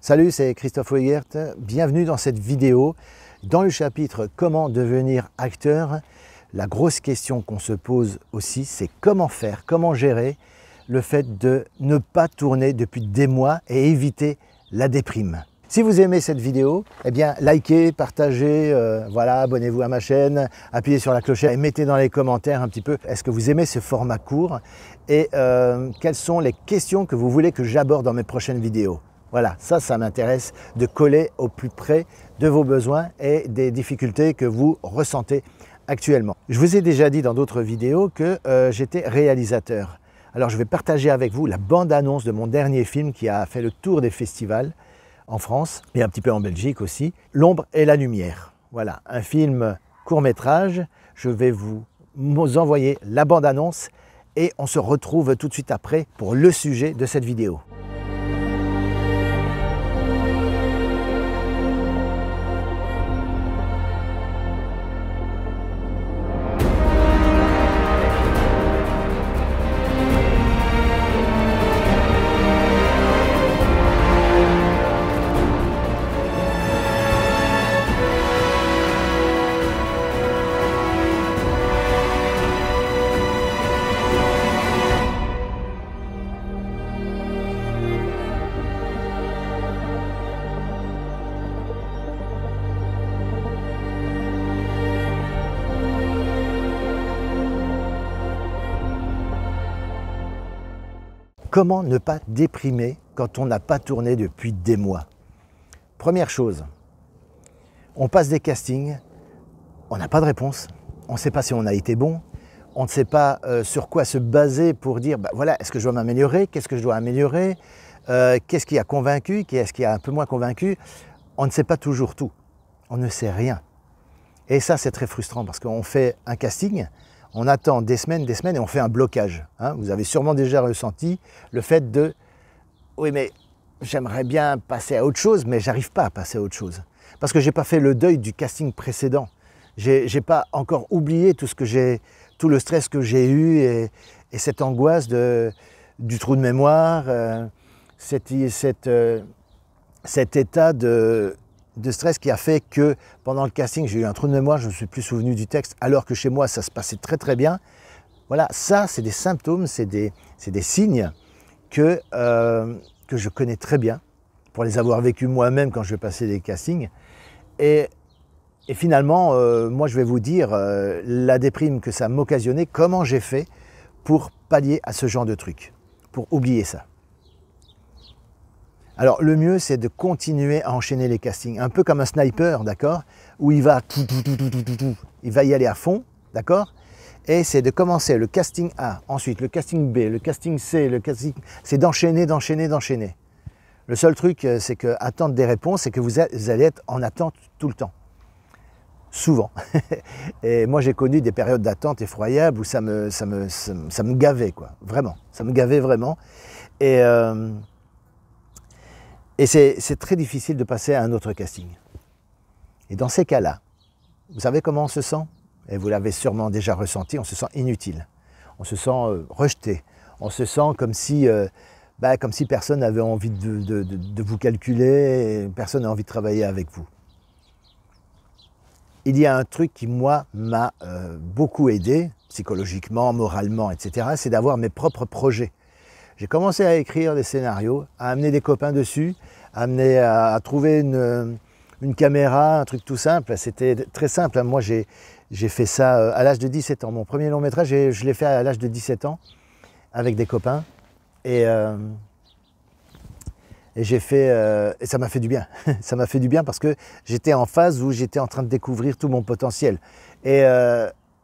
Salut, c'est Christophe Weigert. Bienvenue dans cette vidéo. Dans le chapitre « Comment devenir acteur », la grosse question qu'on se pose aussi, c'est comment faire, comment gérer le fait de ne pas tourner depuis des mois et éviter la déprime. Si vous aimez cette vidéo, eh bien likez, partagez, voilà, abonnez-vous à ma chaîne, appuyez sur la clochette et mettez dans les commentaires un petit peu est-ce que vous aimez ce format court et quelles sont les questions que vous voulez que j'aborde dans mes prochaines vidéos. Voilà, ça m'intéresse de coller au plus près de vos besoins et des difficultés que vous ressentez actuellement. Je vous ai déjà dit dans d'autres vidéos que j'étais réalisateur. Alors je vais partager avec vous la bande-annonce de mon dernier film qui a fait le tour des festivals en France et un petit peu en Belgique aussi, L'ombre et la lumière. Voilà, un film court-métrage. Je vais vous envoyer la bande-annonce et on se retrouve tout de suite après pour le sujet de cette vidéo. Comment ne pas déprimer quand on n'a pas tourné depuis des mois? Première chose, on passe des castings, on n'a pas de réponse, on ne sait pas si on a été bon, on ne sait pas sur quoi se baser pour dire bah voilà, est-ce que je dois m'améliorer, qu'est-ce que je dois améliorer, qu'est-ce qui a convaincu, qu'est-ce qui a un peu moins convaincu. On ne sait pas toujours tout, on ne sait rien. Et ça c'est très frustrant parce qu'on fait un casting, on attend des semaines et on fait un blocage. Hein. Vous avez sûrement déjà ressenti le fait de « oui mais j'aimerais bien passer à autre chose, mais j'arrive pas à passer à autre chose. » Parce que je n'ai pas fait le deuil du casting précédent. Je n'ai pas encore oublié tout le stress que j'ai eu et cette angoisse du trou de mémoire, cet état de stress qui a fait que pendant le casting, j'ai eu un trou de mémoire, je ne me suis plus souvenu du texte, alors que chez moi, ça se passait très très bien. Voilà, ça, c'est des symptômes, c'est des signes que je connais très bien, pour les avoir vécus moi-même quand je passais des castings. Et finalement, moi, je vais vous dire la déprime que ça m'occasionnait, comment j'ai fait pour pallier à ce genre de truc, pour oublier ça. Alors le mieux c'est de continuer à enchaîner les castings, un peu comme un sniper, d'accord, où il va y aller à fond, d'accord, et c'est de commencer le casting A, ensuite le casting B, le casting C, c'est d'enchaîner. Le seul truc c'est que attendre des réponses, c'est que vous allez être en attente tout le temps, souvent. Et moi j'ai connu des périodes d'attente effroyables où ça me gavait quoi, vraiment, ça me gavait vraiment. Et c'est très difficile de passer à un autre casting. Et dans ces cas-là, vous savez comment on se sent? Et vous l'avez sûrement déjà ressenti, on se sent inutile. On se sent rejeté. On se sent comme si personne n'avait envie de vous calculer, et personne n'a envie de travailler avec vous. Il y a un truc qui, moi, m'a beaucoup aidé, psychologiquement, moralement, etc., c'est d'avoir mes propres projets. J'ai commencé à écrire des scénarios, à amener des copains dessus, à trouver une caméra, un truc tout simple. C'était très simple. Moi, j'ai fait ça à l'âge de 17 ans. Mon premier long métrage, je l'ai fait à l'âge de 17 ans avec des copains. Et ça m'a fait du bien. Ça m'a fait du bien parce que j'étais en phase où j'étais en train de découvrir tout mon potentiel. Et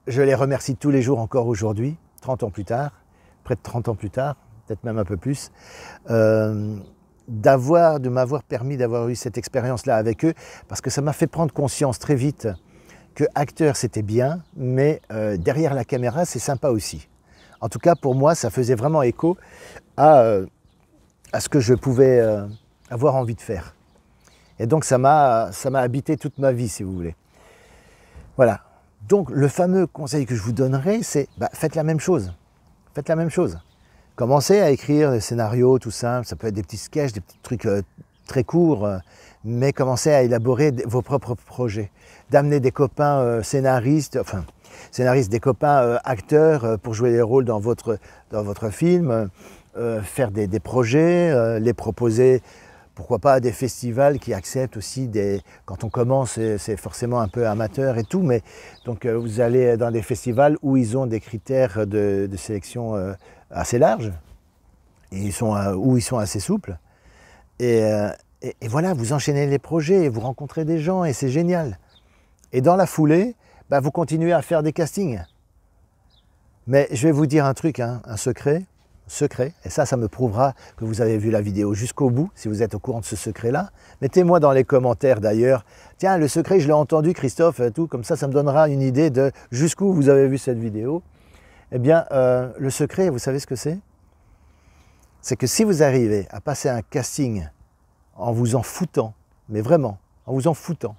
je les remercie tous les jours encore aujourd'hui, 30 ans plus tard, près de 30 ans plus tard, peut-être même un peu plus, de m'avoir permis d'avoir eu cette expérience-là avec eux, parce que ça m'a fait prendre conscience très vite que acteur c'était bien, mais derrière la caméra c'est sympa aussi. En tout cas pour moi ça faisait vraiment écho à ce que je pouvais avoir envie de faire. Et donc ça m'a habité toute ma vie si vous voulez. Voilà, donc le fameux conseil que je vous donnerai c'est faites la même chose. Faites la même chose. Commencez à écrire des scénarios tout simples, ça peut être des petits sketchs, des petits trucs très court, mais commencez à élaborer vos propres projets, d'amener des copains scénaristes, des copains acteurs pour jouer les rôles dans votre film, faire des projets, les proposer, pourquoi pas à des festivals qui acceptent aussi quand on commence, c'est forcément un peu amateur et tout, mais donc vous allez dans des festivals où ils ont des critères de sélection assez larges, et où ils sont assez souples. Et voilà, vous enchaînez les projets, et vous rencontrez des gens, et c'est génial. Et dans la foulée, bah, vous continuez à faire des castings. Mais je vais vous dire un truc, hein, un secret, et ça me prouvera que vous avez vu la vidéo jusqu'au bout, si vous êtes au courant de ce secret-là. Mettez-moi dans les commentaires d'ailleurs, tiens, le secret, je l'ai entendu, Christophe, tout, comme ça me donnera une idée de jusqu'où vous avez vu cette vidéo. Eh bien, le secret, vous savez ce que c'est? C'est que si vous arrivez à passer un casting en vous en foutant, mais vraiment, en vous en foutant,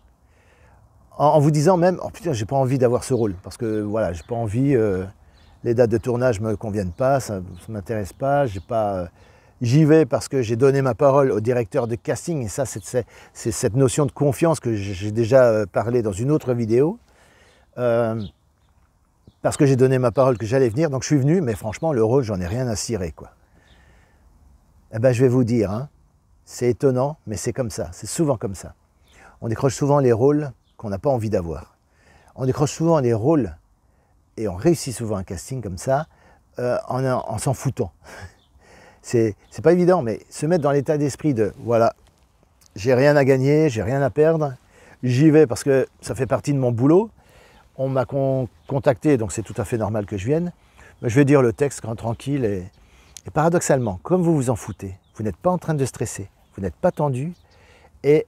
en vous disant même, oh putain, j'ai pas envie d'avoir ce rôle, parce que voilà, j'ai pas envie, les dates de tournage me conviennent pas, ça m'intéresse pas, j'y vais parce que j'ai donné ma parole au directeur de casting, et ça, c'est cette notion de confiance que j'ai déjà parlé dans une autre vidéo, parce que j'ai donné ma parole que j'allais venir, donc je suis venu, mais franchement, le rôle, j'en ai rien à cirer, quoi. Eh ben, je vais vous dire, hein, c'est étonnant, mais c'est comme ça, c'est souvent comme ça. On décroche souvent les rôles qu'on n'a pas envie d'avoir. On décroche souvent les rôles, et on réussit souvent un casting comme ça, en s'en foutant. C'est pas évident, mais se mettre dans l'état d'esprit de, voilà, j'ai rien à gagner, j'ai rien à perdre, j'y vais parce que ça fait partie de mon boulot, on m'a contacté, donc c'est tout à fait normal que je vienne, mais je vais dire le texte tranquille, et paradoxalement, comme vous vous en foutez, vous n'êtes pas en train de stresser, vous n'êtes pas tendu, et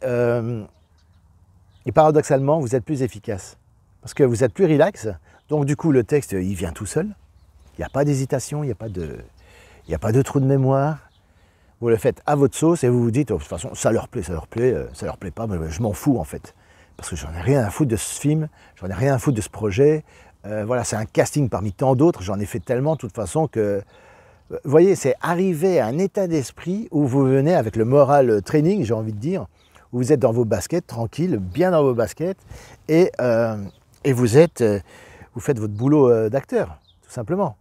paradoxalement, vous êtes plus efficace. Parce que vous êtes plus relax, donc du coup, le texte, il vient tout seul. Il n'y a pas d'hésitation, il n'y a pas de trou de mémoire. Vous le faites à votre sauce et vous vous dites, oh, de toute façon, ça leur plaît pas, mais je m'en fous en fait. Parce que j'en ai rien à foutre de ce film, j'en ai rien à foutre de ce projet. Voilà, c'est un casting parmi tant d'autres, j'en ai fait tellement de toute façon que... Vous voyez, c'est arriver à un état d'esprit où vous venez avec le moral training, j'ai envie de dire, où vous êtes dans vos baskets, tranquille, bien dans vos baskets, et vous faites votre boulot d'acteur, tout simplement.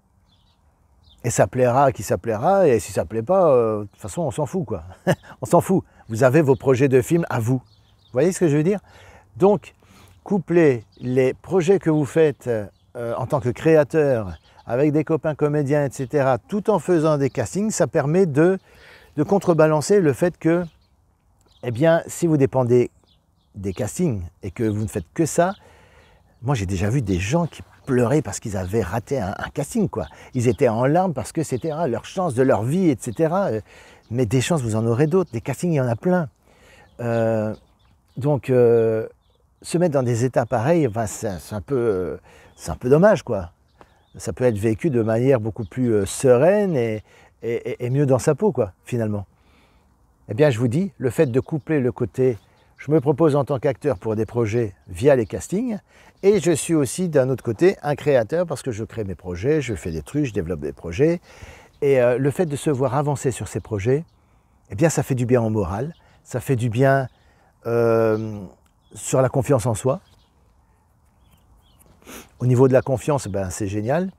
Et ça plaira à qui ça plaira, et si ça ne plaît pas, de toute façon, on s'en fout, quoi. On s'en fout. Vous avez vos projets de film à vous. Vous voyez ce que je veux dire? Donc, couplez les projets que vous faites en tant que créateur, avec des copains comédiens, etc., tout en faisant des castings, ça permet de contrebalancer le fait que, eh bien, si vous dépendez des castings et que vous ne faites que ça, moi j'ai déjà vu des gens qui pleuraient parce qu'ils avaient raté un casting, quoi. Ils étaient en larmes parce que c'était leur chance de leur vie, etc. Mais des chances, vous en aurez d'autres. Des castings, il y en a plein. Donc, se mettre dans des états pareils, enfin, c'est un peu dommage, quoi. Ça peut être vécu de manière beaucoup plus sereine et mieux dans sa peau, quoi, finalement. Eh bien, je vous dis, le fait de coupler le côté « je me propose en tant qu'acteur pour des projets via les castings » et je suis aussi, d'un autre côté, un créateur parce que je crée mes projets, je fais des trucs, je développe des projets. Et le fait de se voir avancer sur ces projets, eh bien, ça fait du bien au moral, ça fait du bien sur la confiance en soi. Au niveau de la confiance, ben, c'est génial.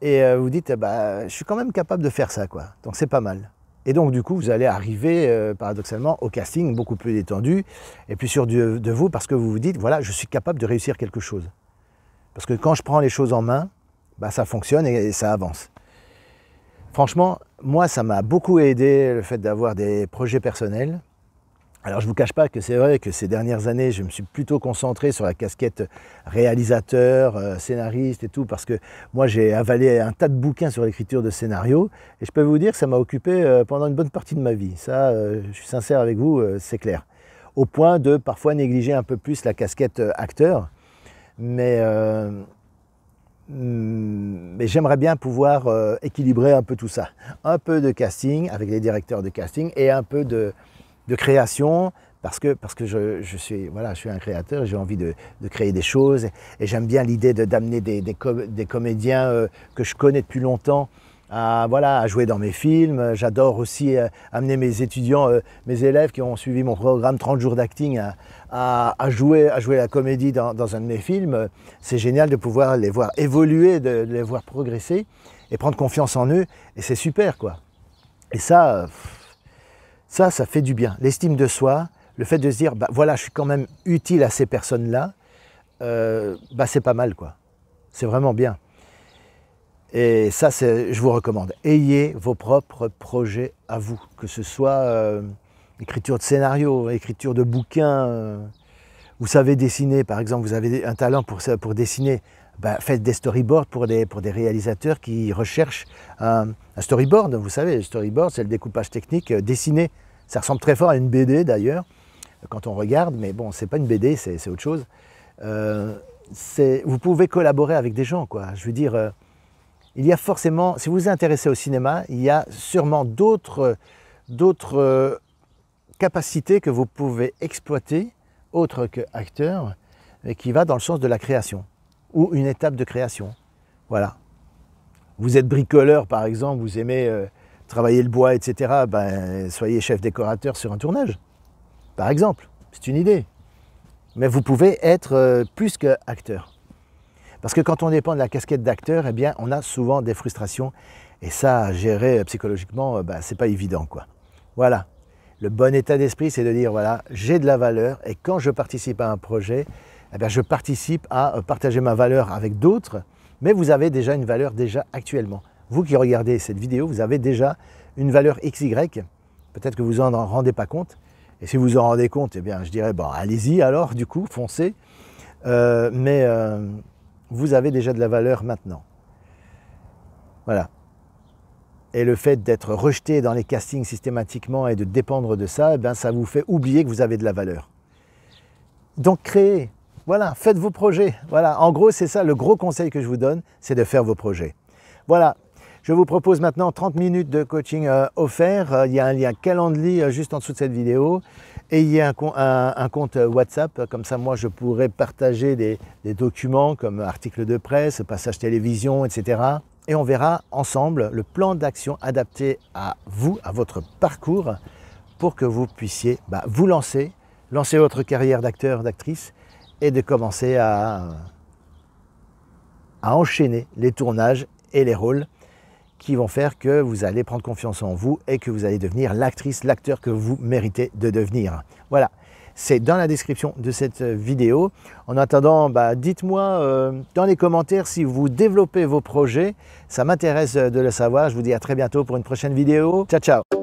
Et vous dites, je suis quand même capable de faire ça, quoi. Donc c'est pas mal. Et donc du coup, vous allez arriver paradoxalement au casting beaucoup plus détendu et plus sûr de vous parce que vous vous dites, voilà, je suis capable de réussir quelque chose. Parce que quand je prends les choses en main, ben, ça fonctionne et ça avance. Franchement, moi, ça m'a beaucoup aidé le fait d'avoir des projets personnels. Alors je ne vous cache pas que c'est vrai que ces dernières années, je me suis plutôt concentré sur la casquette réalisateur, scénariste et tout, parce que moi j'ai avalé un tas de bouquins sur l'écriture de scénarios, et je peux vous dire que ça m'a occupé pendant une bonne partie de ma vie. Ça, je suis sincère avec vous, c'est clair. Au point de parfois négliger un peu plus la casquette acteur, mais j'aimerais bien pouvoir équilibrer un peu tout ça. Un peu de casting avec les directeurs de casting et un peu de création, parce que je suis un créateur, j'ai envie de créer des choses, et j'aime bien l'idée d'amener des comédiens que je connais depuis longtemps, voilà, à jouer dans mes films. J'adore aussi amener mes étudiants, mes élèves qui ont suivi mon programme 30 jours d'acting à jouer la comédie dans un de mes films. C'est génial de pouvoir les voir évoluer, de les voir progresser et prendre confiance en eux. Et c'est super, quoi. Et ça fait du bien. L'estime de soi, le fait de se dire, bah, voilà, je suis quand même utile à ces personnes-là, bah, c'est pas mal, quoi. C'est vraiment bien. Et ça, je vous recommande. Ayez vos propres projets à vous, que ce soit écriture de scénario, écriture de bouquins. Vous savez dessiner, par exemple, vous avez un talent pour dessiner, bah, faites des storyboards pour des réalisateurs qui recherchent un storyboard. Vous savez, le storyboard, c'est le découpage technique dessiné. Ça ressemble très fort à une BD d'ailleurs, quand on regarde, mais bon, c'est pas une BD, c'est autre chose. Vous pouvez collaborer avec des gens, quoi. Je veux dire, il y a forcément, si vous vous intéressez au cinéma, il y a sûrement d'autres capacités que vous pouvez exploiter, autres qu'acteur, et qui va dans le sens de la création, ou une étape de création. Voilà. Vous êtes bricoleur, par exemple, vous aimez travailler le bois, etc., ben, soyez chef décorateur sur un tournage, par exemple. C'est une idée. Mais vous pouvez être plus qu'acteur. Parce que quand on dépend de la casquette d'acteur, eh bien, on a souvent des frustrations. Et ça, à gérer psychologiquement, ben, c'est pas évident, quoi. Voilà. Le bon état d'esprit, c'est de dire, voilà, j'ai de la valeur. Et quand je participe à un projet, eh bien, je participe à partager ma valeur avec d'autres. Mais vous avez déjà une valeur déjà actuellement. Vous qui regardez cette vidéo, vous avez déjà une valeur XY. Peut-être que vous en rendez pas compte. Et si vous en rendez compte, eh bien, je dirais, bon, allez-y alors, du coup, foncez. Vous avez déjà de la valeur maintenant. Voilà. Et le fait d'être rejeté dans les castings systématiquement et de dépendre de ça, eh bien, ça vous fait oublier que vous avez de la valeur. Donc créez, voilà, faites vos projets. Voilà, en gros, c'est ça, le gros conseil que je vous donne, c'est de faire vos projets. Voilà. Je vous propose maintenant 30 minutes de coaching offert. Il y a un lien Calendly juste en dessous de cette vidéo. Et il y a un compte WhatsApp. Comme ça, moi, je pourrais partager des documents comme articles de presse, passages télévision, etc. Et on verra ensemble le plan d'action adapté à vous, à votre parcours, pour que vous puissiez vous lancer votre carrière d'acteur, d'actrice et de commencer à enchaîner les tournages et les rôles qui vont faire que vous allez prendre confiance en vous et que vous allez devenir l'actrice, l'acteur que vous méritez de devenir. Voilà, c'est dans la description de cette vidéo. En attendant, dites-moi dans les commentaires si vous développez vos projets. Ça m'intéresse de le savoir. Je vous dis à très bientôt pour une prochaine vidéo. Ciao, ciao!